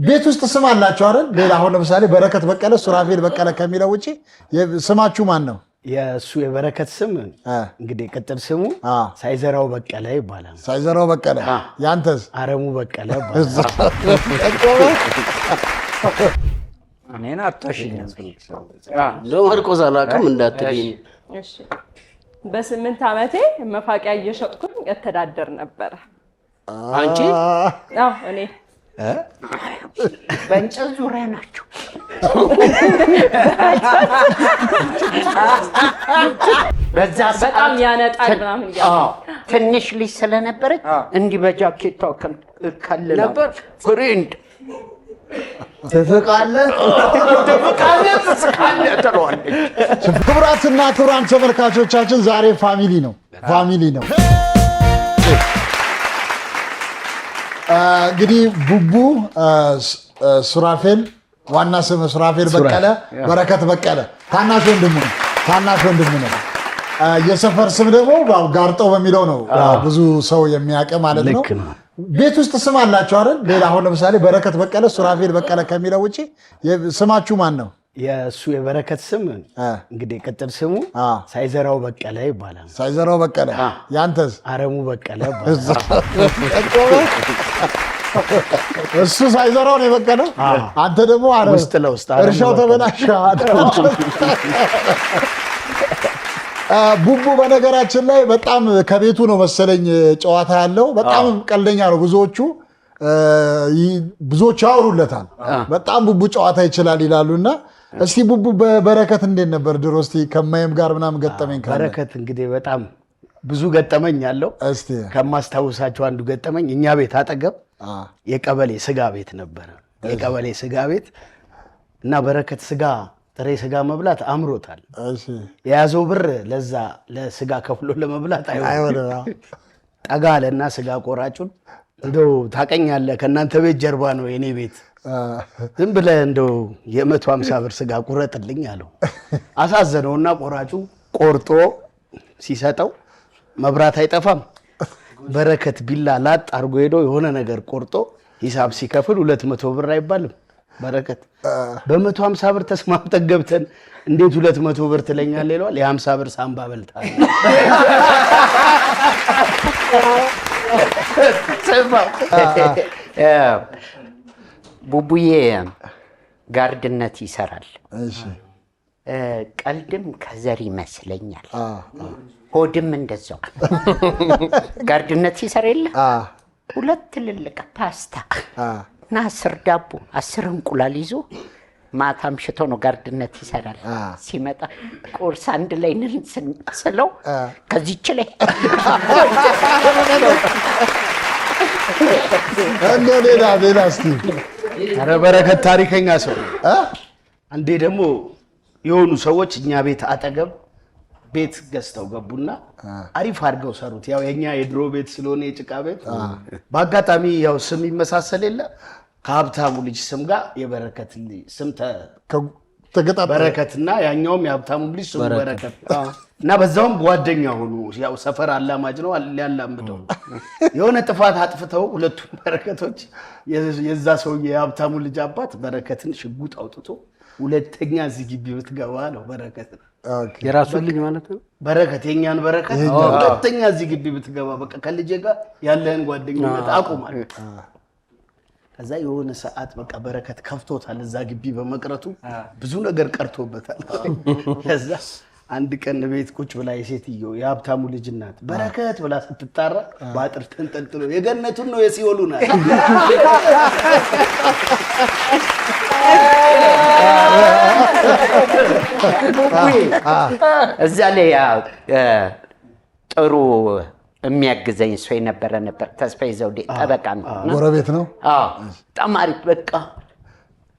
ቤት ውስጥ ስም አላችሁ አይደል? ሌላ አሁን ለምሳሌ በረከት በቀለ፣ ሱራፌል በቀለ ከሚለው ውጪ ስማችሁ ማን ነው? የእሱ የበረከት ስም እንግዲህ ቅጥል ስሙ ሳይዘራው በቀለ ይባላል። ሳይዘራው በቀለ። ያንተስ? አረሙ በቀለ ይባላል። እኔን አታሽኝ ለማርቆስ አላውቅም እንዳትለኝ። እሺ በ8 ዓመቴ መፋቂያ እየሸጥኩኝ እተዳደር ነበር። አንቺ? አዎ እኔ በእንጨት ዙሪያ ናቸው። በዛ በጣም ያነጣል ምናምን ትንሽ ልጅ ስለነበረች እንዲህ በጃኬቷ ከል ነበር። ፍሬንድ ትፍቃለህ ትለዋለች። ክቡራትና ክቡራን ተመልካቾቻችን ዛሬ ፋሚሊ ነው። እንግዲህ ቡቡ ሱራፌል፣ ዋና ስም ሱራፌል በቀለ፣ በረከት በቀለ ታናሽ ወንድሙ ነው። የሰፈር ስም ደግሞ ጋርጠው በሚለው ነው ብዙ ሰው የሚያውቅ ማለት ነው። ቤት ውስጥ ስም አላችሁ አይደል? ሌላ አሁን ለምሳሌ በረከት በቀለ፣ ሱራፌል በቀለ ከሚለው ውጪ ስማችሁ ማን ነው? የእሱ የበረከት ስም እንግዲህ ቅጥል ስሙ ሳይዘራው በቀለ ይባላል። ሳይዘራው በቀለ። ያንተስ? አረሙ በቀለ ይባላል። እሱ ሳይዘራው ነው የበቀለው፣ አንተ ደግሞ ውስጥ ለውስጥ እርሻው ተበላሸ። ቡቡ በነገራችን ላይ በጣም ከቤቱ ነው መሰለኝ ጨዋታ ያለው። በጣም ቀልደኛ ነው። ብዙዎቹ ያወሩለታል። በጣም ቡቡ ጨዋታ ይችላል ይላሉና እስቲ ቡቡ በበረከት እንዴት ነበር ድሮ? እስቲ ከማየም ጋር ምናምን ገጠመኝ ካለ። በረከት እንግዲህ በጣም ብዙ ገጠመኝ አለው። እስቲ ከማስታውሳቸው አንዱ ገጠመኝ እኛ ቤት አጠገብ የቀበሌ ስጋ ቤት ነበረ። የቀበሌ ስጋ ቤት እና በረከት ጥሬ ስጋ መብላት አምሮታል። የያዘው ብር ለዛ ለስጋ ከፍሎ ለመብላት አይሆንም። ጠጋ አለና ስጋ ቆራጩን እንደው ታቀኛለህ ከእናንተ ቤት ጀርባ ነው የኔ ቤት፣ ዝም ብለህ እንደው የ150 ብር ስጋ ቁረጥልኝ አለው። አሳዘነውና ቆራጩ ቆርጦ ሲሰጠው መብራት አይጠፋም። በረከት ቢላ ላጥ አድርጎ ሄዶ የሆነ ነገር ቆርጦ ሂሳብ ሲከፍል 200 ብር አይባልም። በረከት በ150 ብር ተስማምተን ገብተን እንዴት 200 ብር ትለኛለህ ይለዋል። የ50 ብር ሳምባ በልታል። ቡቡዬ ጋርድነት ይሰራል። ቀልድም ከዘር ይመስለኛል፣ ሆድም እንደዛው። ጋርድነት ይሰራ የለ 2 ትልልቅ ፓስታ እና 10 ዳቦ 10 እንቁላል ይዞ ማታ አምሽቶ ነው ጋርድነት ይሰራል። ሲመጣ ቁርስ አንድ ላይ ስለው ከዚች ላይ እንደው ሌላ እስቲ። ኧረ በረከት ታሪከኛ ሰው። አንዴ ደግሞ የሆኑ ሰዎች እኛ ቤት አጠገብ ቤት ገዝተው ገቡና አሪፍ አድርገው ሰሩት። ያው የኛ የድሮ ቤት ስለሆነ የጭቃ ቤት በአጋጣሚ ያው ስም ይመሳሰል የለ ከሀብታሙ ልጅ ስም ጋር የበረከት ስም በረከትና ያኛውም የሀብታሙ ልጅ ስሙ በረከት እና በዛውም ጓደኛ ሆኑ። ያው ሰፈር አላማጅ ነው ሊያላምደው የሆነ ጥፋት አጥፍተው ሁለቱም በረከቶች የዛ ሰውዬ የሀብታሙ ልጅ አባት በረከትን ሽጉጥ አውጥቶ ሁለተኛ እዚህ ግቢ ብትገባ ነው በረከት የራሱ ልጅ ማለት ነው። በረከት የኛን በረከት ሁለተኛ እዚህ ግቢ ብትገባ በቃ ከልጄ ጋር ያለህን ጓደኝነት አቁማል። ከዛ የሆነ ሰዓት በቃ በረከት ከፍቶታል። እዛ ግቢ በመቅረቱ ብዙ ነገር ቀርቶበታል። ከዛ አንድ ቀን ቤት ቁጭ ብላ የሴትዮ የሀብታሙ ልጅ እናት በረከት ብላ ስትጣራ በአጥር ተንጠልጥሎ የገነቱን ነው የሲኦሉን አለ። እዛ ላይ ጥሩ የሚያግዘኝ ሰው የነበረ ነበር። ተስፋዬ ዘውዴ ጠበቃ ነው። ጎረቤት ነው። በጣም አሪፍ በቃ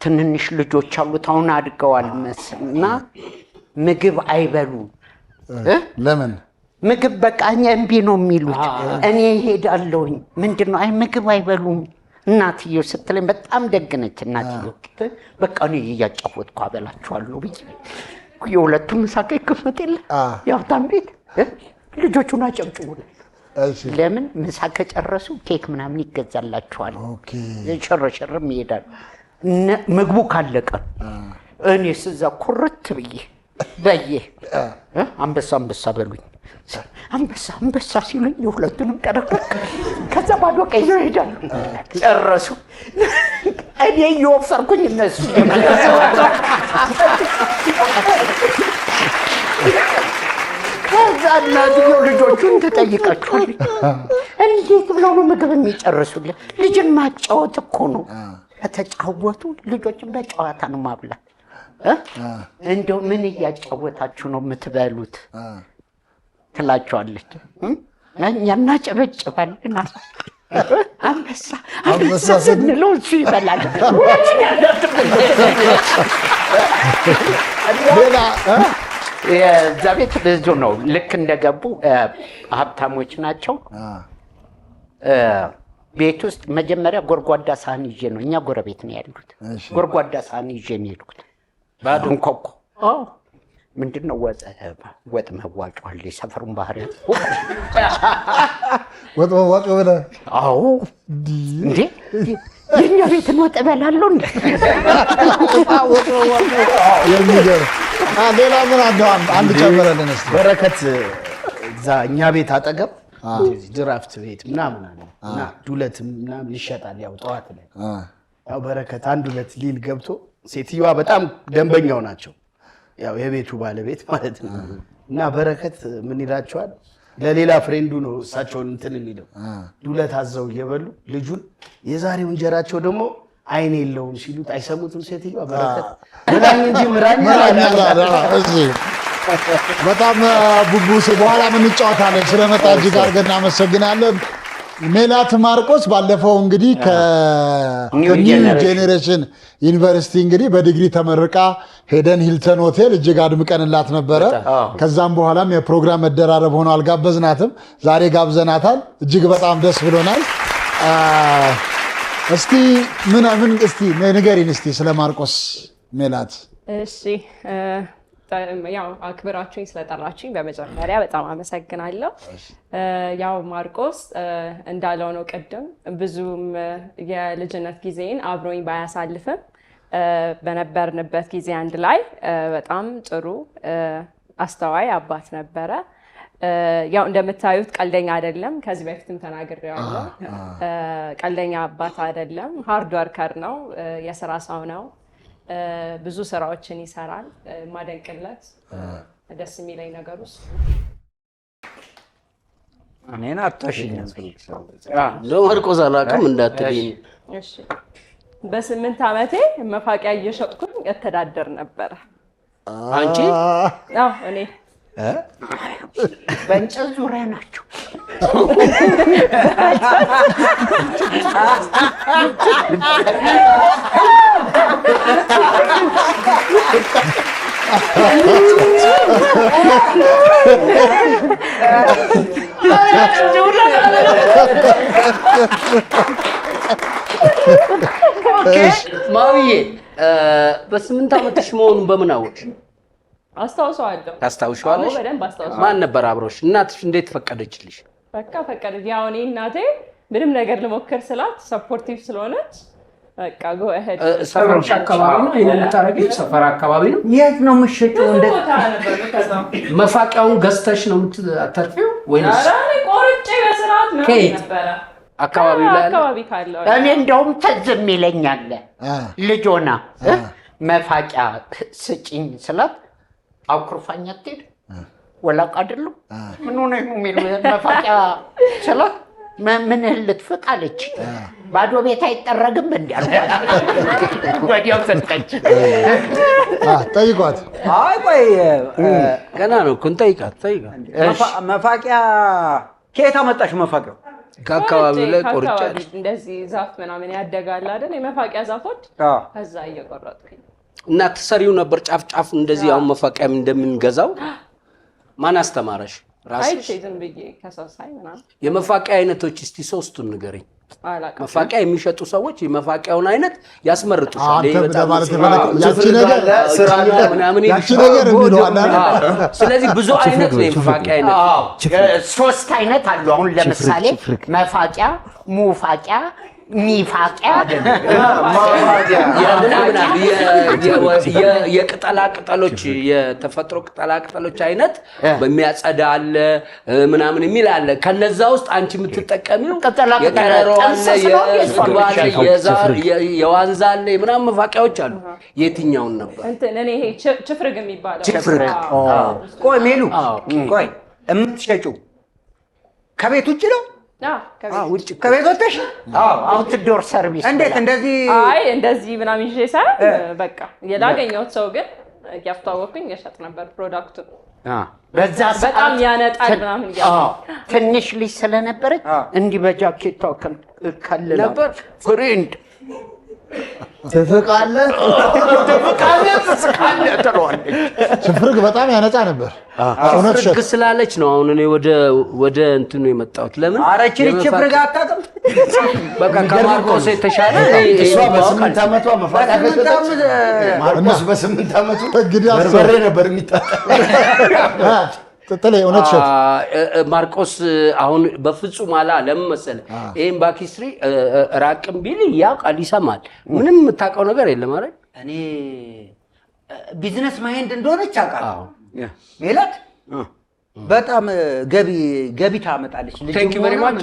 ትንንሽ ልጆች አሉት አሁን አድገዋል እና ምግብ አይበሉም። ለምን? ምግብ በቃ እምቢ ነው የሚሉት። እኔ እሄዳለሁኝ ምንድነው አይ ምግብ አይበሉም እናትየው ስትለኝ በጣም ደግነች እናትየው። በቃ እኔ እያጫወትኩ አበላችኋለሁ ብዬ የሁለቱም ሳቀ ክፍት የለ የሀብታም ቤት ልጆቹን አጨብጭቡልኝ ለምን ምሳ ከጨረሱ ኬክ ምናምን ይገዛላቸዋል። ሽርሽርም ይሄዳሉ። ምግቡ ካለቀ እኔስ እዛ ኩርት ብዬ አንበሳ በሉኝ። አንበሳ ሲሉኝ የሁለቱንም ቀረቀቅ ከዛ ባዶ ቀይዘው ይሄዳሉ። ጨረሱ። እኔ እየወፈርኩኝ እነሱ ከዛ እናትየው ልጆቹን ትጠይቃቸዋለች። እንዴት ብለው ነው ምግብ የሚጨርሱልን? ልጅን ማጫወት እኮ ነው። ከተጫወቱ ልጆችን በጨዋታ ነው ማብላት። እንደው ምን እያጫወታችሁ ነው የምትበሉት ትላቸዋለች። እኛ እናጨበጭባለን። አንበሳ ስንለው እሱ ይበላል። የዛ ቤት ብዙ ነው። ልክ እንደገቡ ሀብታሞች ናቸው። ቤት ውስጥ መጀመሪያ ጎርጓዳ ሳህን ይዤ ነው፣ እኛ ጎረቤት ነው ያሉት። ጎርጓዳ ሳህን ይዤ ነው የሄድኩት። ባዶን ኮኮ ምንድነው ወጥ መዋጮ አለ። የሰፈሩን ባህሪ ወጥ መዋጮ ብለህ? አዎ እንዴ የኛ ቤትን ወጥ እበላለሁ እንዴ? የሚገርም ሌላ ምን አንድ ጨምረልን እስኪ። በረከት እዛ እኛ ቤት አጠገብ ድራፍት ቤት ምናምን አለ እና ዱለትም ምናምን ይሸጣል። ያው ጠዋት ላይ ያው በረከት አንድ ሁለት ሊል ገብቶ ሴትዮዋ በጣም ደንበኛው ናቸው፣ ያው የቤቱ ባለቤት ማለት ነው። እና በረከት ምን ይላቸዋል ለሌላ ፍሬንዱ ነው እሳቸውን እንትን የሚለው ዱለት አዘው እየበሉ ልጁን የዛሬው እንጀራቸው ደግሞ አይን የለውም ሲሉት አይሰሙትም። ሴትዮዋ በረከት ምራኝ እንጂ ምራኝ በጣም ቡቡስ በኋላ ምን እንጫወታለን። ስለመጣ እጅግ አድርገን እናመሰግናለን። ሜላት ማርቆስ ባለፈው እንግዲህ ከኒው ጄኔሬሽን ዩኒቨርሲቲ እንግዲህ በዲግሪ ተመርቃ ሄደን ሂልተን ሆቴል እጅግ አድምቀንላት ነበረ። ከዛም በኋላም የፕሮግራም መደራረብ ሆኖ አልጋበዝናትም። ዛሬ ጋብዘናታል። እጅግ በጣም ደስ ብሎናል። እስቲ ምን እስቲ ንገሪን እስቲ ስለ ማርቆስ ሜላት። እሺ ያው አክብራችሁኝ ስለጠራችሁኝ በመጀመሪያ በጣም አመሰግናለሁ። ያው ማርቆስ እንዳለው ነው ቅድም ብዙም የልጅነት ጊዜን አብሮኝ ባያሳልፍም በነበርንበት ጊዜ አንድ ላይ በጣም ጥሩ አስተዋይ አባት ነበረ። ያው እንደምታዩት ቀልደኛ አይደለም። ከዚህ በፊትም ተናግሬያለሁ። ቀልደኛ አባት አይደለም። ሃርድ ወርከር ነው። የስራ ሰው ነው። ብዙ ስራዎችን ይሰራል። ማደንቅለት ደስ የሚለኝ ነገር ውስጥ እኔን አታሽኝ ማርቆስ አላውቅም እንዳትለኝ። እሺ በ8 ዓመቴ መፋቂያ እየሸጥኩኝ እተዳደር ነበረ። አንቺ? አዎ እኔ በእንጨት ዙሪያ ናቸው። ማሚዬ በ8 ዓመትሽ መሆኑን በምን አወቅሽ? አስታውሰዋለሁ። ታስታውሻለሽ? በደንብ አስታውሰዋለሁ። ማን ነበር አብሮሽ? እናትሽ እንዴት ፈቀደችልሽ? በቃ ፈቀደች። ያው እኔ እናቴ ምንም ነገር ልሞክር ስላት ሰፖርቲቭ ስለሆነች በቃ ጎ አሄድ። ሰፈርሽ አካባቢ ነው ይሄን የምታረጊው? ሰፈር አካባቢ ነው? የት ነው የምትሸጪው? እንደ መፋቂያውን ገዝተሽ ነው የምታተርፊው ወይስ? ኧረ እኔ ቆርጬ በስርዓት ነው ነበረ አካባቢው ላይ አካባቢ ካለው። እኔ እንደውም ትዝም ይለኛል ልጅ ሆና መፋቂያ ስጪኝ ስላት አኩርፋኝ አትሄድ ወላቅ አይደለም ምን ሆነ ነው የሚለው መፋቂያ ስላት ምን ልትፍቅ አለች። ባዶ ቤት አይጠረግም እንዲያልኳት ወዲያው ሰጠች። ጠይቋት። አይ ቆይ ገና ነው እኮ እንጠይቃት። መፋቂያ ከየት አመጣሽ? መፋቂያው ከአካባቢው ላይ ቆርጬ እንደዚህ ዛፍ ምናምን ያደጋል አይደል? የመፋቂያ ዛፎች ከዛ እየቆረጥኩኝ እና ትሰሪው ነበር ጫፍ ጫፍ እንደዚህ። አሁን መፋቂያም እንደምንገዛው ማን አስተማረሽ? ራስሽ? ዝም ብዬ ከሰው ሳይ ምናምን። የመፋቂያ አይነቶች እስቲ ሶስቱን ንገረኝ። መፋቂያ የሚሸጡ ሰዎች የመፋቂያውን አይነት ያስመርጡሻል። አንተ ማለት ያቺ ነገር ስራ ምናምን ያቺ ነገር የሚለዋል። ስለዚህ ብዙ አይነት ነው የመፋቂያ አይነት። 3 አይነት አሉ። አሁን ለምሳሌ መፋቂያ፣ ሙፋቂያ፣ ሚፋቂያ የቅጠላ ቅጠሎች የተፈጥሮ ቅጠላ ቅጠሎች አይነት በሚያጸዳ አለ ምናምን የሚል አለ። ከነዛ ውስጥ አንቺ የምትጠቀሚው የቀረሮ አለ፣ የዝግባ አለ፣ የዛር የዋንዛ አለ ምናምን መፋቂያዎች አሉ። የትኛውን ነበር እኔ ይሄ ችፍርግ የሚባለው? ችፍርግ። ቆይ ሜሉ፣ ቆይ የምትሸጪው ከቤት ውጭ ነው? ውጭ ከቤት ወጥተሽ? አውትዶር ሰርቪስ። እንዴት እንደዚህ? አይ እንደዚህ ምናምን ይዤ ሳይሆን በቃ ያላገኘሁት ሰው ግን ያስተዋወቅኩኝ የሸጥ ነበር ፕሮዳክቱን። በዛ በጣም ያነጣል ምናምን ትንሽ ልጅ ስለነበረች እንዲህ በጃኬቷ ከልላ ነበር። ፍሬንድ ትፍቃለህ ትለዋለች። ችፍርግ በጣም ያነጻ ነበር። እውነት ችፍርግ ስላለች ነው አሁን እኔ ወደ እንትኑ የመጣሁት። ለምን አረች ችፍርግ አታውቅም? በቃ ከማርቆስ የተሻለ እሷ በ8 ዓመቷ መፋቂያ ከሰጠች ማርቆስ በ8 ዓመቱ በርበሬ ነበር የሚታጠብ። ጥጥሌ እውነት ሸት ማርቆስ አሁን በፍጹም አላለም መሰለ። ይሄን ባኪስትሪ ራቅም ቢል ያውቃል፣ ይሰማል። ምንም የምታውቀው ነገር የለም አይደል? እኔ ቢዝነስ ማይንድ እንደሆነች አውቃለሁ። ሜላት በጣም ገቢ ታመጣለች። ቴንክ ዩ ቬሪ ማች።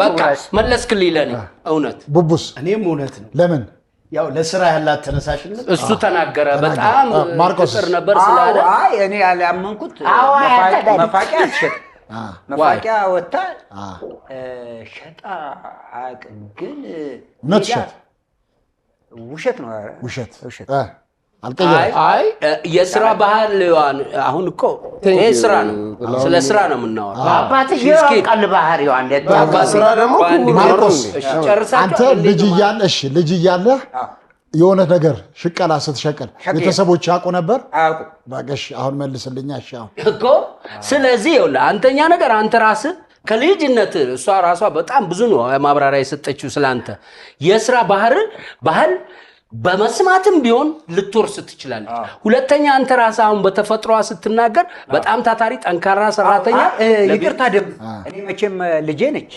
በቃ መለስክልኝ ለኔ እውነት። ቡቡስ? እኔም እውነት ነው። ለምን? ያው ለስራ ያላት ተነሳሽነት እሱ ተናገረ። በጣም ማርቆስ ፍቅር ነበር ስላለ አይ እኔ ያላመንኩት መፋቂያ አትሸጥ መፋቂያ ወጣ ሸጣ አያውቅም። ግን ውሸት ነው። ውሸት አልቀየረም። አይ የስራ ባህል አሁን እኮ ይሄ ስራ ነው። ስለ ስራ ነው የምናወራው። አባትሽ ያውቃል ባህሪዋን። ስራ ደግሞ ማርቆስ አንተ ልጅ እያለህ የሆነ ነገር ሽቀላ ስትሸቀል ቤተሰቦች ያውቁ ነበር? አያውቁ። በቃሽ አሁን መልስልኛ። እሺ አሁን እኮ ስለዚህ ይኸውልህ አንተኛ ነገር አንተ ራስህ ከልጅነት እሷ ራሷ በጣም ብዙ ነው ማብራሪያ የሰጠችው ስላንተ የስራ ባህል በመስማትም ቢሆን ልትወርስ ትችላለች። ሁለተኛ አንተ ራስህ አሁን በተፈጥሮዋ ስትናገር በጣም ታታሪ ጠንካራ ሰራተኛ። ይቅርታ ደም እኔ መቼም ልጄ ነች፣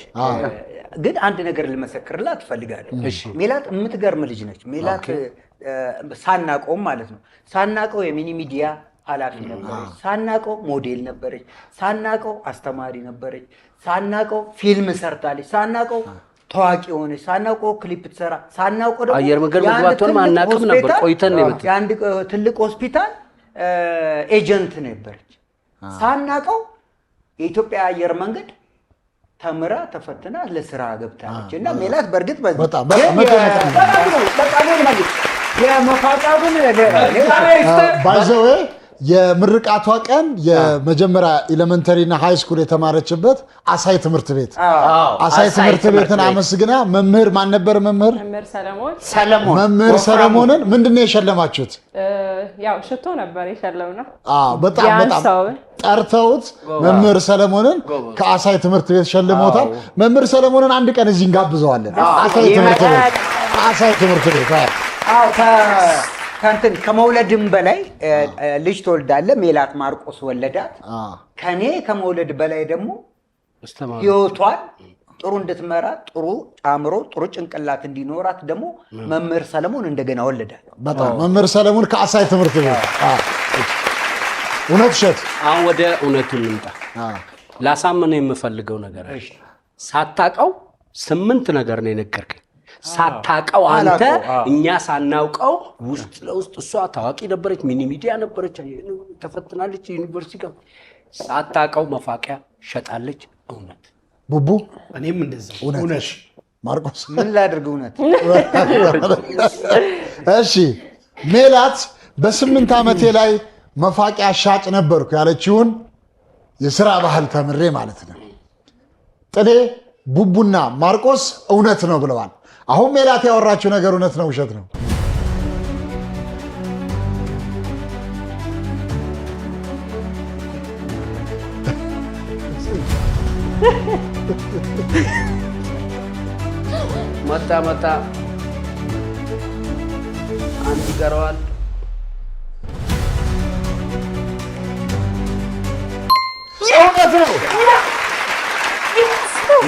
ግን አንድ ነገር ልመሰክርላት እፈልጋለሁ። ሜላት የምትገርም ልጅ ነች። ሜላት ሳናቀውም ማለት ነው ሳናቀው የሚኒ ሚዲያ ኃላፊ ነበረች፣ ሳናቀው ሞዴል ነበረች፣ ሳናቀው አስተማሪ ነበረች፣ ሳናቀው ፊልም ሰርታለች፣ ሳናቀው ታዋቂ ሆነች፣ ሳናቀው ክሊፕ ትሰራ፣ ሳናቀው ደግሞ አየር መንገድ መግባቷን ማናቀም ነበር። ቆይተን ነው የአንድ ትልቅ ሆስፒታል ኤጀንት ነበረች። ሳናቀው የኢትዮጵያ አየር መንገድ ተምራ ተፈትና ለስራ ገብታለች። እና ሜላት በእርግጥ በጣም የመፋቂያው ግን ባይዘዌ የምርቃቷ ቀን የመጀመሪያ ኤሌመንተሪ እና ሃይ ስኩል የተማረችበት አሳይ ትምህርት ቤት አሳይ ትምህርት ቤትን አመስግና መምህር ማን ነበር? መምህር ሰለሞንን ምንድነው የሸለማችሁት? ያው ሽቶ ነበር የሸለምነው። በጣም ጠርተውት መምህር ሰለሞንን ከአሳይ ትምህርት ቤት ሸልሞታል። መምህር ሰለሞንን አንድ ቀን እዚህ እንጋብዘዋለን። አሳይ ትምህርት ቤት ከንትን ከመውለድም በላይ ልጅ ትወልዳለህ። ሜላት ማርቆስ ወለዳት። ከኔ ከመውለድ በላይ ደግሞ ህይወቷን ጥሩ እንድትመራ ጥሩ አእምሮ ጥሩ ጭንቅላት እንዲኖራት ደግሞ መምህር ሰለሞን እንደገና ወለዳት። በጣም መምህር ሰለሞን ከአሳይ ትምህርት ቤት እውነት ሸት። አሁን ወደ እውነቱ እንምጣ። ላሳምነው የምፈልገው ነገር ሳታውቀው 8 ነገር ነው የነገርከኝ። ሳታውቀው አንተ እኛ ሳናውቀው ውስጥ ለውስጥ እሷ ታዋቂ ነበረች፣ ሚኒ ሚዲያ ነበረች፣ ተፈትናለች ዩኒቨርሲቲ ጋር። ሳታውቀው መፋቂያ ሸጣለች። እውነት ቡቡ? እኔም እንደዛ እውነት። ማርቆስ ምን ላድርግ? እውነት። እሺ ሜላት በ8 ዓመቴ ላይ መፋቂያ ሻጭ ነበርኩ ያለችውን የሥራ ባህል ተምሬ ማለት ነው። ጥሌ ቡቡና ማርቆስ እውነት ነው ብለዋል። አሁን ሜላት ያወራችው ነገር እውነት ነው ውሸት ነው? መጣ አንድ ይቀረዋል። እውነት ነው።